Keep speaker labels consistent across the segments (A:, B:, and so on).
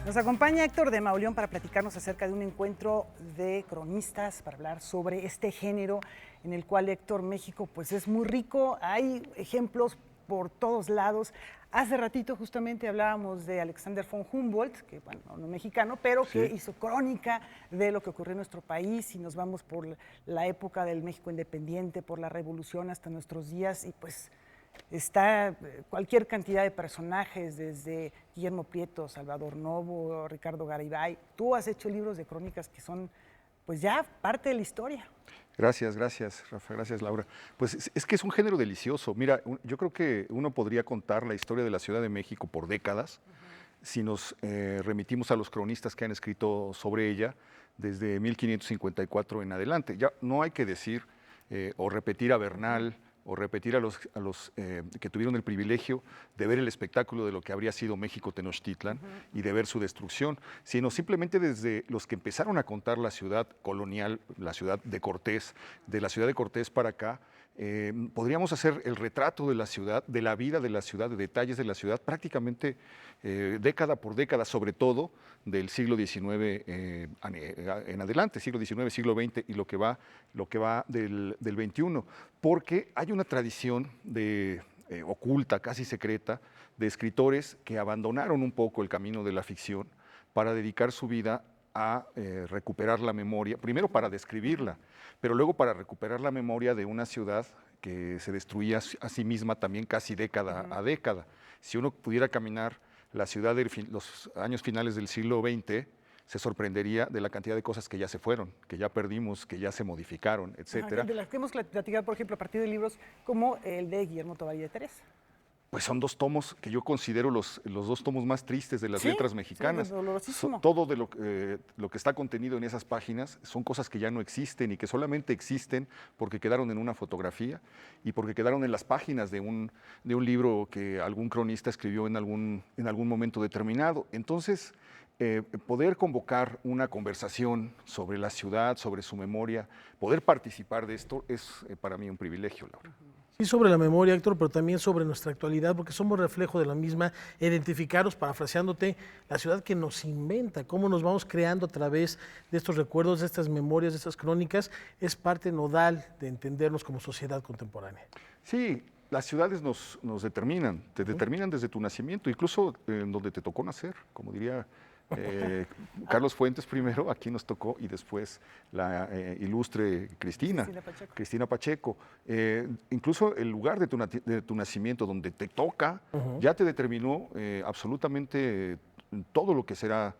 A: Nos acompaña Héctor de Mauleón para platicarnos acerca de un encuentro de cronistas, para hablar sobre este género en el cual, Héctor, México pues es muy rico, hay ejemplos por todos lados. Hace ratito justamente hablábamos de Alexander von Humboldt, que bueno, no mexicano, pero que
B: Sí,
A: hizo crónica de lo que ocurrió en nuestro país, y nos vamos por la época del México independiente, por la revolución hasta nuestros días, y pues está cualquier cantidad de personajes, desde Guillermo Prieto, Salvador Novo, Ricardo Garibay. Tú has hecho libros de crónicas que son pues ya parte de la historia.
B: gracias, Rafa, gracias, Laura. Pues es que es un género delicioso. Mira, yo creo que uno podría contar la historia de la Ciudad de México por décadas si nos remitimos a los cronistas que han escrito sobre ella desde 1554 en adelante. Ya no hay que decir o repetir a Bernal o repetir a los que tuvieron el privilegio de ver el espectáculo de lo que habría sido México Tenochtitlan y de ver su destrucción, sino simplemente desde los que empezaron a contar la ciudad colonial, la ciudad de Cortés, de la ciudad de Cortés para acá. Podríamos hacer el retrato de la ciudad, de la vida de la ciudad, de detalles de la ciudad, prácticamente década por década, sobre todo del siglo XIX en adelante, siglo XIX, siglo XX y lo que va del XXI, porque hay una tradición oculta, casi secreta, de escritores que abandonaron un poco el camino de la ficción para dedicar su vida a recuperar la memoria, primero para describirla, pero luego para recuperar la memoria de una ciudad que se destruía a sí misma también casi década a década. Si uno pudiera caminar la ciudad de los años finales del siglo XX, se sorprendería de la cantidad de cosas que ya se fueron, que ya perdimos, que ya se modificaron,
A: Ajá,
B: etcétera.
A: de las que hemos platicado, por ejemplo, a partir de libros como el de Guillermo Tovar y de Teresa.
B: Pues son dos tomos que yo considero los dos tomos más tristes de las
A: Sí,
B: letras
A: sí,
B: mexicanas.
A: dolorosísimo.
B: Todo de lo que está contenido en esas páginas son cosas que ya no existen y que solamente existen porque quedaron en una fotografía y porque quedaron en las páginas de un libro que algún cronista escribió en algún momento determinado. Entonces, poder convocar una conversación sobre la ciudad, sobre su memoria, poder participar de esto es para mí un privilegio, Laura.
C: Sí, sobre la memoria, Héctor, pero también sobre nuestra actualidad, porque somos reflejo de la misma, identificaros, parafraseándote, la ciudad que nos inventa, cómo nos vamos creando a través de estos recuerdos, de estas memorias, de estas crónicas, es parte nodal de entendernos como sociedad contemporánea.
B: Sí, las ciudades nos determinan, te determinan desde tu nacimiento, incluso en donde te tocó nacer, como diría eh, Carlos Fuentes primero, aquí nos tocó, y después la ilustre
A: Cristina Pacheco.
B: Cristina Pacheco. Incluso el lugar de tu nacimiento, donde te toca, ya te determinó absolutamente todo lo que será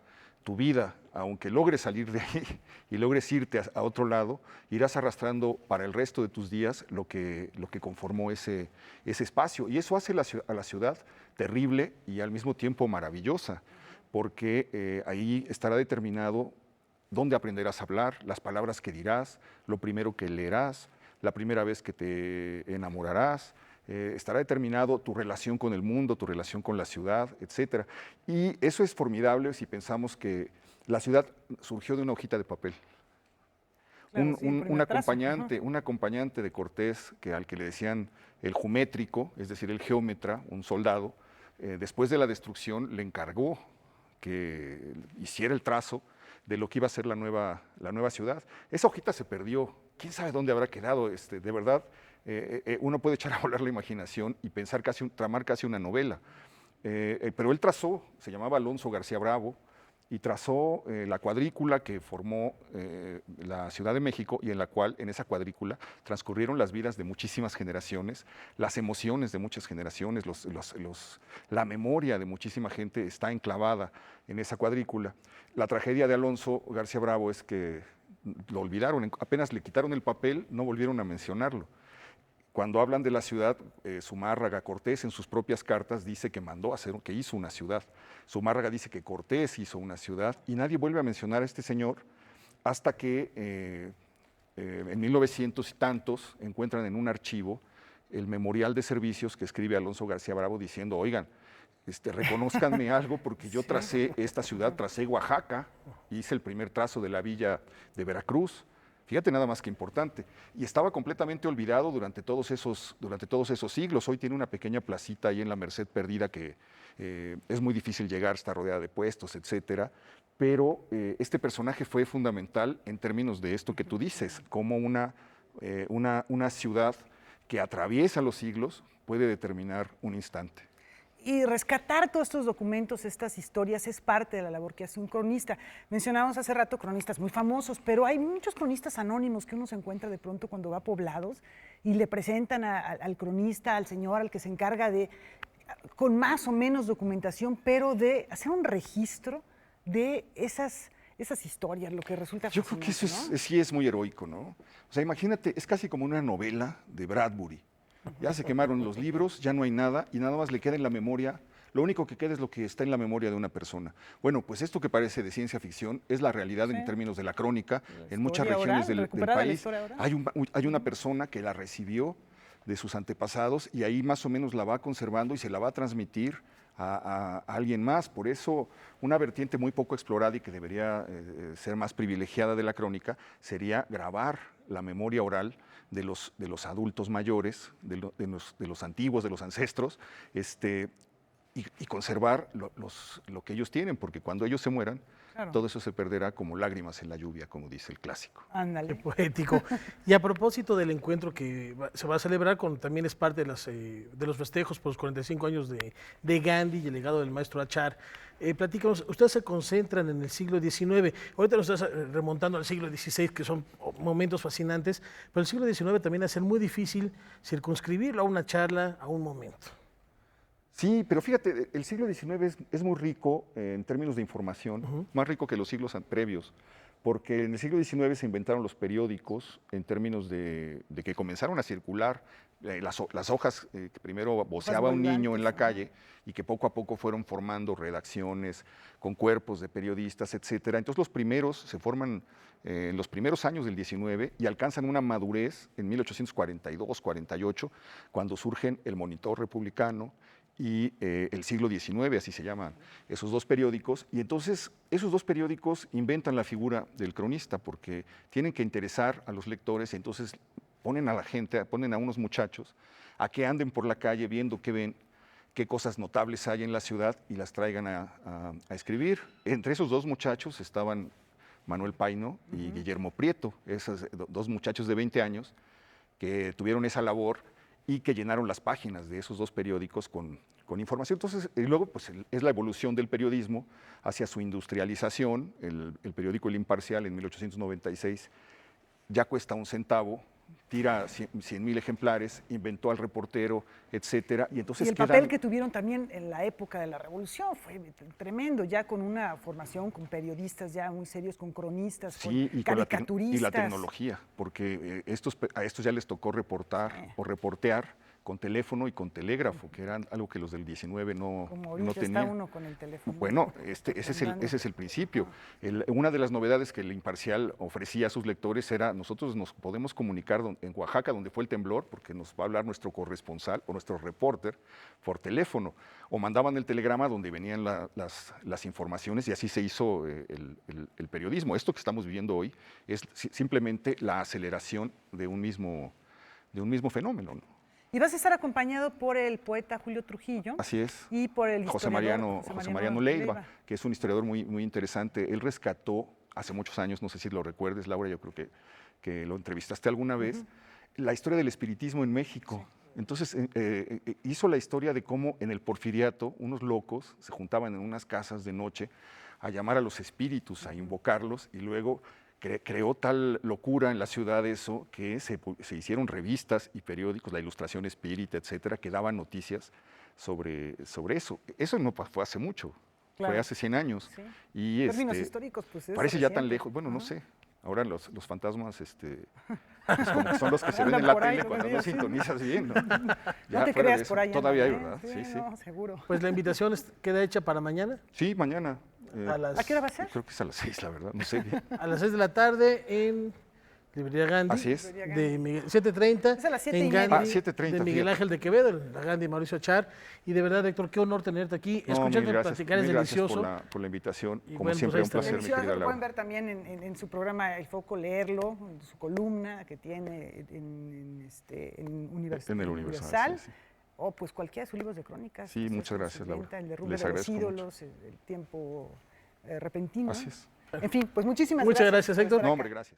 B: tu vida. Aunque logres salir de ahí y logres irte a otro lado, irás arrastrando para el resto de tus días lo que conformó ese espacio. Y eso hace a la ciudad terrible y al mismo tiempo maravillosa, porque ahí estará determinado dónde aprenderás a hablar, las palabras que dirás, lo primero que leerás, la primera vez que te enamorarás. Estará determinado tu relación con el mundo, tu relación con la ciudad, etcétera. Y eso es formidable si pensamos que la ciudad surgió de una hojita de papel.
A: Claro,
B: Un,
A: sí, el
B: un- un
A: primer trazo. Ajá.
B: acompañante, un acompañante de Cortés, al que le decían el geométrico, es decir, el geómetra, un soldado, después de la destrucción le encargó que hiciera el trazo de lo que iba a ser la nueva ciudad. Esa hojita se perdió, quién sabe dónde habrá quedado, de verdad. Uno puede echar a volar la imaginación y pensar tramar casi una novela. Pero él trazó, se llamaba Alonso García Bravo, y trazó la cuadrícula que formó la Ciudad de México, y en esa cuadrícula transcurrieron las vidas de muchísimas generaciones, las emociones de muchas generaciones, la memoria de muchísima gente está enclavada en esa cuadrícula. La tragedia de Alonso García Bravo es que lo olvidaron, apenas le quitaron el papel, no volvieron a mencionarlo. Cuando hablan de la ciudad, Zumárraga, Cortés en sus propias cartas dice que que hizo una ciudad. Zumárraga dice que Cortés hizo una ciudad y nadie vuelve a mencionar a este señor hasta que en 1900 y tantos encuentran en un archivo el memorial de servicios que escribe Alonso García Bravo diciendo, oigan, reconózcanme algo porque yo tracé esta ciudad, tracé Oaxaca, hice el primer trazo de la villa de Veracruz, Fíjate nada más que importante. Y estaba completamente olvidado durante todos esos siglos. Hoy tiene una pequeña placita ahí en la Merced perdida que es muy difícil llegar, está rodeada de puestos, etcétera. Pero este personaje fue fundamental en términos de esto que tú dices, como una ciudad que atraviesa los siglos puede determinar un instante.
A: Y rescatar todos estos documentos, estas historias, es parte de la labor que hace un cronista. Mencionábamos hace rato cronistas muy famosos, pero hay muchos cronistas anónimos que uno se encuentra de pronto cuando va a poblados y le presentan al cronista, al señor, al que se encarga de, con más o menos documentación, pero de hacer un registro de esas historias, lo que resulta
B: Yo creo que eso
A: fascinante, ¿no?
B: sí es muy heroico, ¿no? O sea, imagínate, es casi como una novela de Bradbury. Ya se quemaron los libros, ya no hay nada y nada más le queda en la memoria. Lo único que queda es lo que está en la memoria de una persona. Bueno, pues esto que parece de ciencia ficción es la realidad en términos de la crónica. En muchas regiones del país hay una persona que la recibió de sus antepasados y ahí más o menos la va conservando y se la va a transmitir a alguien más. Por eso, una vertiente muy poco explorada y que debería ser más privilegiada de la crónica sería grabar la memoria oral de los adultos mayores, de los antiguos, de los ancestros, y conservar lo que ellos tienen, porque cuando ellos se mueran,
A: Claro.
B: todo eso se perderá como lágrimas en la lluvia, como dice el clásico.
C: Qué
A: Ándale.
C: poético. Y a propósito del encuentro que se va a celebrar, también es parte de los festejos por los 45 años de Gandhi y el legado del maestro Achar. Platícanos, ustedes se concentran en el siglo XIX, ahorita nos estás remontando al siglo XVI, que son momentos fascinantes, pero el siglo XIX también va a ser muy difícil circunscribirlo a una charla, a un momento.
B: Sí, pero fíjate, el siglo XIX es muy rico en términos de información, más rico que los siglos previos, porque en el siglo XIX se inventaron los periódicos en términos de que comenzaron a circular las hojas que primero voceaba un niño en la calle y que poco a poco fueron formando redacciones con cuerpos de periodistas, etcétera. Entonces los primeros se forman en los primeros años del XIX y alcanzan una madurez en 1842, 48, cuando surgen el Monitor Republicano y el siglo XIX, así se llaman esos dos periódicos, y entonces esos dos periódicos inventan la figura del cronista porque tienen que interesar a los lectores, y entonces ponen a la gente, ponen a unos muchachos a que anden por la calle viendo qué ven, qué cosas notables hay en la ciudad y las traigan a escribir. Entre esos dos muchachos estaban Manuel Paino y Guillermo Prieto, esos dos muchachos de 20 años que tuvieron esa labor y que llenaron las páginas de esos dos periódicos con información. Entonces, y luego pues, es la evolución del periodismo hacia su industrialización. El periódico El Imparcial en 1896 ya cuesta 1 centavo, tira 100,000 ejemplares, inventó al reportero, etcétera. Y entonces
A: Y el papel que tuvieron también en la época de la Revolución fue tremendo, ya con una formación con periodistas ya muy serios, con cronistas,
B: sí,
A: con
B: y
A: caricaturistas.
B: y la tecnología, porque a estos ya les tocó reportar o reportear con teléfono y con telégrafo, que eran algo que los del 19
A: Como
B: no
A: ahorita
B: tenían.
A: está uno con el teléfono.
B: Bueno, ese es el principio. Una de las novedades que el Imparcial ofrecía a sus lectores era, nosotros nos podemos comunicar en Oaxaca, donde fue el temblor, porque nos va a hablar nuestro corresponsal o nuestro reporter por teléfono, o mandaban el telegrama donde venían las informaciones y así se hizo el periodismo. Esto que estamos viviendo hoy es simplemente la aceleración de un mismo fenómeno, ¿no?
A: Y vas a estar acompañado por el poeta Julio Trujillo.
B: Así es.
A: Y por el
B: José Mariano Leiva, que es un historiador muy, muy interesante. Él rescató hace muchos años, no sé si lo recuerdes, Laura, yo creo que lo entrevistaste alguna vez, la historia del espiritismo en México. Sí. Entonces hizo la historia de cómo en el Porfiriato unos locos se juntaban en unas casas de noche a llamar a los espíritus, a invocarlos, y luego creó tal locura en la ciudad eso que se hicieron revistas y periódicos, la Ilustración Espírita, etcétera, que daban noticias sobre eso. Eso no fue hace mucho, claro. Fue hace 100 años. Sí. Y
A: términos históricos, pues
B: parece ya tan lejos, bueno, no sé. Ahora los fantasmas pues como que son los que se ven en la tele cuando no sintonizas bien, ¿no?
A: Ya no te creas eso, por ahí.
B: Todavía hay, ¿verdad?
A: Sí, no, seguro.
C: Pues la invitación queda hecha para mañana.
B: Sí, mañana.
A: ¿A qué hora va a ser?
B: Creo que es a las 6, la verdad, no sé bien.
C: A las 6 de la tarde en Librería Gandhi.
B: Así es.
C: De 7:30.
A: Es a las
C: en
A: 7:30.
C: Gandhi,
B: 7:30,
C: de Miguel
B: fíjate.
C: Ángel de Quevedo, la Gandhi Mauricio Char. Y de verdad, Héctor, qué honor tenerte aquí.
B: No,
C: Escucharte
B: mil gracias,
C: platicar es
B: mil gracias
C: delicioso.
B: por la invitación.
C: Y
B: Como
C: bueno,
B: siempre,
C: pues
B: un
C: ahí está.
B: placer, mi
A: Delicioso,
B: querida
A: lo pueden
B: Laura.
A: ver también en su programa El Foco, leerlo, en su columna que tiene en
B: En el Universal, sí, sí.
A: o pues cualquiera de sus libros de crónicas.
B: Sí,
A: que
B: muchas
A: se
B: gracias, Laura.
A: inventa, el de Rubén
B: Les
A: de los
B: agradezco mucho.
A: ídolos, el tiempo repentino.
B: Así es.
A: En fin, pues muchísimas
C: Muchas
A: gracias.
C: gracias, Héctor.
A: por estar
B: No,
A: acá.
B: hombre, gracias.